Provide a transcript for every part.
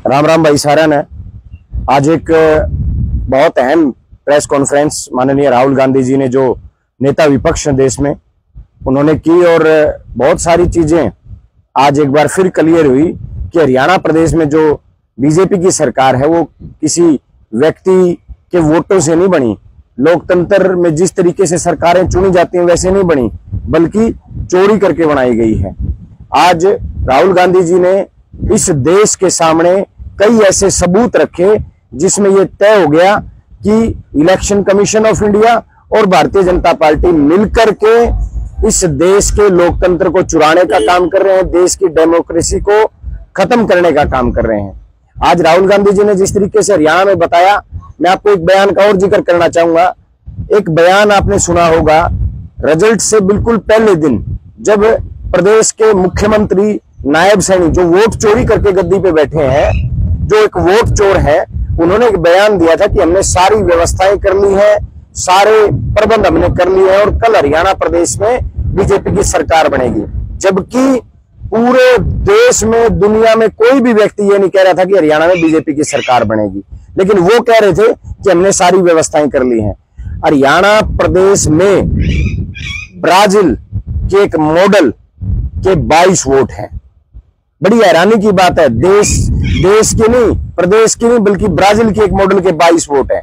राम राम भाई सारा ने आज एक बहुत अहम प्रेस कॉन्फ्रेंस माननीय राहुल गांधी जी ने, जो नेता विपक्ष हैं देश में, उन्होंने की और बहुत सारी चीजें आज एक बार फिर क्लियर हुई कि हरियाणा प्रदेश में जो बीजेपी की सरकार है वो किसी व्यक्ति के वोटों से नहीं बनी। लोकतंत्र में जिस तरीके से सरकारें चुनी जाती हैं वैसे नहीं बनी, बल्कि चोरी करके बनाई गई है। आज राहुल गांधी जी ने इस देश के सामने कई ऐसे सबूत रखे जिसमें यह तय हो गया कि इलेक्शन कमीशन ऑफ इंडिया और भारतीय जनता पार्टी मिलकर के इस देश के लोकतंत्र को चुराने का काम कर रहे हैं, देश की डेमोक्रेसी को खत्म करने का काम कर रहे हैं। आज राहुल गांधी जी ने जिस तरीके से हरियाणा में बताया, मैं आपको एक बयान का और जिक्र करना चाहूंगा। एक बयान आपने सुना होगा रिजल्ट से बिल्कुल पहले दिन, जब प्रदेश के मुख्यमंत्री नायब सैनी जो वोट चोरी करके गद्दी पे बैठे हैं, जो एक वोट चोर है, उन्होंने एक बयान दिया था कि हमने सारी व्यवस्थाएं कर ली है, सारे प्रबंध हमने कर लिए हैं और कल हरियाणा प्रदेश में बीजेपी की सरकार बनेगी। जबकि पूरे देश में, दुनिया में कोई भी व्यक्ति ये नहीं कह रहा था कि हरियाणा में बीजेपी की सरकार बनेगी, लेकिन वो कह रहे थे कि हमने सारी व्यवस्थाएं कर ली हैं। हरियाणा प्रदेश में ब्राजील के एक मॉडल के 22 वोट हैं। बड़ी हैरानी की बात है, देश की नहीं, प्रदेश की नहीं, बल्कि ब्राजील के एक मॉडल के 22 वोट हैं।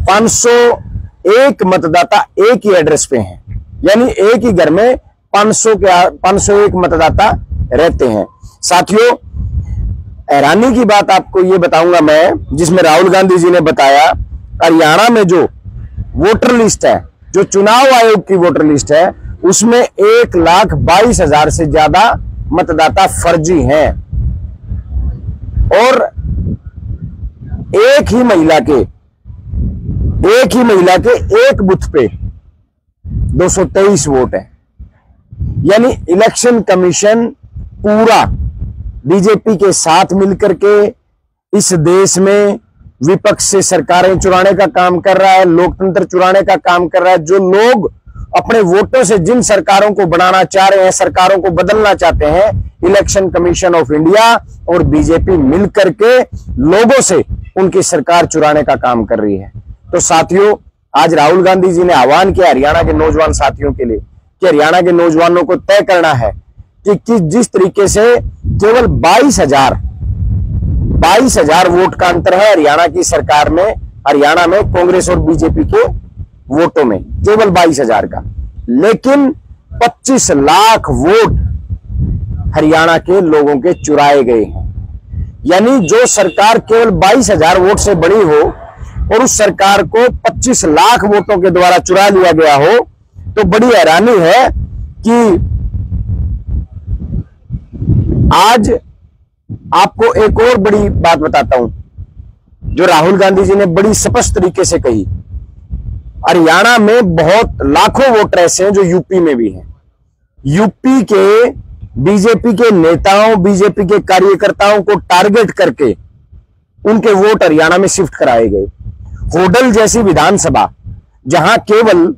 501 मतदाता एक ही एड्रेस पे हैं, यानी एक ही घर में 501 मतदाता रहते हैं। साथियों, हैरानी की बात आपको ये बताऊंगा मैं, जिसमें राहुल गांधी जी ने बताया हरियाणा में जो वोटर लिस्ट है, जो चुनाव आयोग की वोटर लिस्ट है, उसमें 1,22,000 से ज्यादा मतदाता फर्जी हैं और एक ही महिला के एक बूथ पे 223 वोट है। यानी इलेक्शन कमीशन पूरा बीजेपी के साथ मिलकर के इस देश में विपक्ष से सरकारें चुराने का काम कर रहा है, लोकतंत्र चुराने का काम कर रहा है। जो लोग अपने वोटों से जिन सरकारों को बनाना चाह रहे हैं, सरकारों को बदलना चाहते हैं, इलेक्शन कमीशन ऑफ इंडिया और बीजेपी मिलकर के लोगों से उनकी सरकार चुराने का काम कर रही है। तो साथियों, आज राहुल गांधी जी ने आह्वान किया हरियाणा के नौजवान साथियों के लिए कि हरियाणा के नौजवानों को तय करना है कि जिस तरीके से केवल 22,000 वोट का अंतर है हरियाणा की सरकार में, हरियाणा में कांग्रेस और बीजेपी के वोटों में केवल 22,000 का, लेकिन 25 लाख वोट हरियाणा के लोगों के चुराए गए हैं। यानी जो सरकार केवल 22,000 वोट से बनी हो और उस सरकार को 25 लाख वोटों के द्वारा चुरा लिया गया हो, तो बड़ी हैरानी है कि आज आपको एक और बड़ी बात बताता हूं जो राहुल गांधी जी ने बड़ी स्पष्ट तरीके से कही। हरियाणा में बहुत लाखों वोटर ऐसे हैं जो यूपी में भी हैं। यूपी के बीजेपी के नेताओं, बीजेपी के कार्यकर्ताओं को टारगेट करके उनके वोट हरियाणा में शिफ्ट कराए गए। होडल जैसी विधानसभा, जहां केवल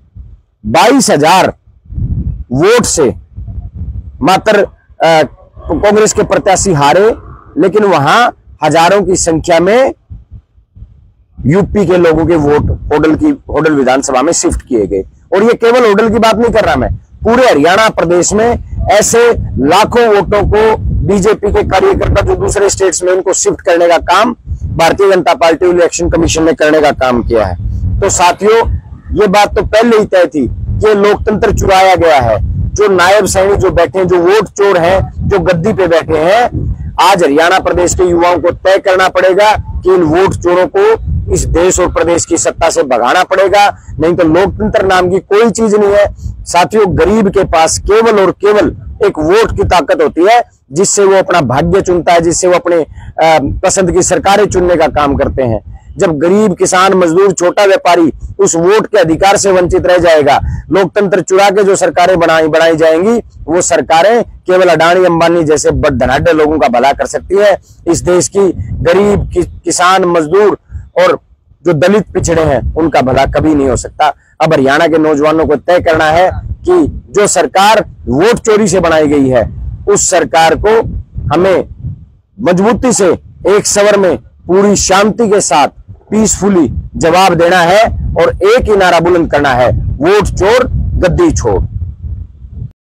22,000 वोट से मात्र कांग्रेस के प्रत्याशी हारे, लेकिन वहां हजारों की संख्या में यूपी के लोगों के वोट होडल विधानसभा में शिफ्ट किए गए। और ये केवल होडल की बात नहीं कर रहा मैं, पूरे हरियाणा प्रदेश में ऐसे लाखों वोटों को बीजेपी के कार्यकर्ता जो दूसरे स्टेट्स में, उनको शिफ्ट करने का काम Bharatiya Janata party election commission ने करने का काम किया है। तो साथियों, ये बात तो पहले ही तय थी कि लोकतंत्र चुराया गया है। जो नायब सैनी जो बैठे हैं, जो वोट चोर हैं, जो गद्दी पे बैठे हैं, आज हरियाणा प्रदेश के युवाओं को तय करना पड़ेगा कि इन वोट चोरों को इस देश और प्रदेश की सत्ता से भगाना पड़ेगा, नहीं तो लोकतंत्र नाम की कोई चीज नहीं है। साथियों, गरीब के पास केवल और केवल एक वोट की ताकत होती है, जिससे वो अपना भाग्य चुनता है, जिससे वो अपने पसंद की सरकारें चुनने का काम करते हैं। जब गरीब, किसान, मजदूर, छोटा व्यापारी उस वोट के अधिकार से वंचित रह जाएगा, लोकतंत्र चुरा के जो सरकारें बनाई जाएंगी, वो सरकारें केवल अडानी अंबानी जैसे धनाढ्य लोगों का भला कर सकती है। इस देश की गरीब, किसान, मजदूर और जो दलित पिछड़े हैं, उनका भला कभी नहीं हो सकता। अब हरियाणा के नौजवानों को तय करना है कि जो सरकार वोट चोरी से बनाई गई है, उस सरकार को हमें मजबूती से एक स्वर में पूरी शांति के साथ पीसफुली जवाब देना है और एक ही नारा बुलंद करना है, वोट चोर गद्दी छोड़।